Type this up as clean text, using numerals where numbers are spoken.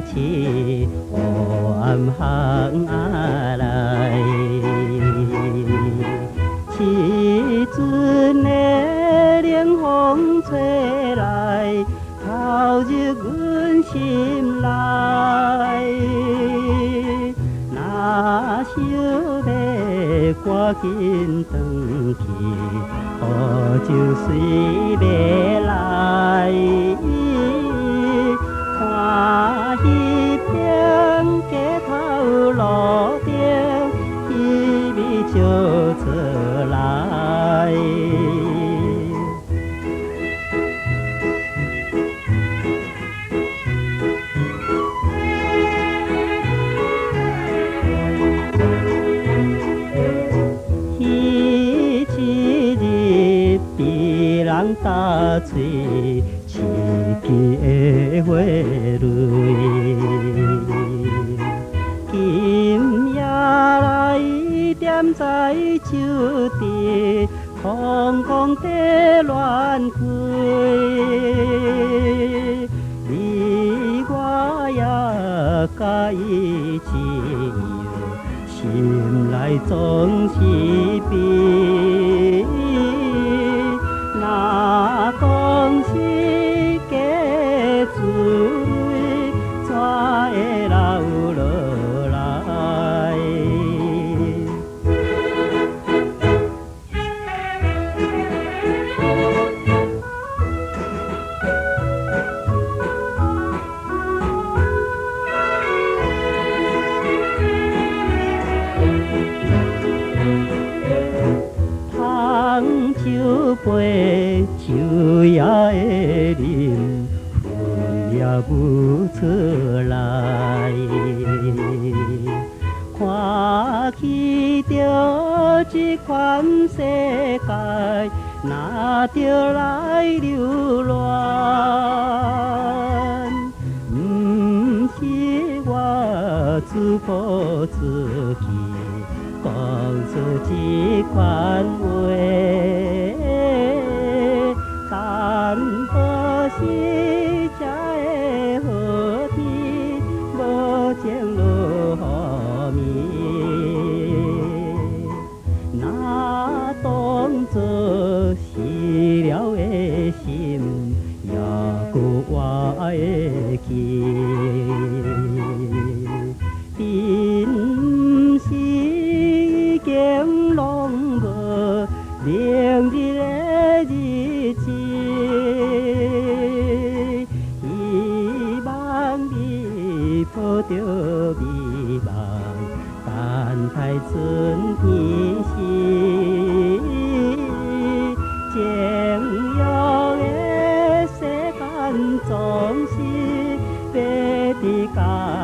起晚航来，凄阵的冷风吹来，透入阮心内。若想要赶紧转去，雨就随袂来。看彼边街头路顶，伊味笑出来。彼一日被人打碎。凄凄的花蕊，今夜来踮在树枝，空空地乱开。你我也甲伊一样，心内总是悲。若讲是假滋味，怎会留落来？香酒杯，酒也会啉，魂也舞出来。看起着这款世界，哪着来流乱？不是我自暴自弃。讲出这款话，但可惜这个好天无情落雨暝，若当作死了的心，也搁活会去。经拢无明日的日子，希望你抱着美梦，等待春天时。情欲的世间总是白的。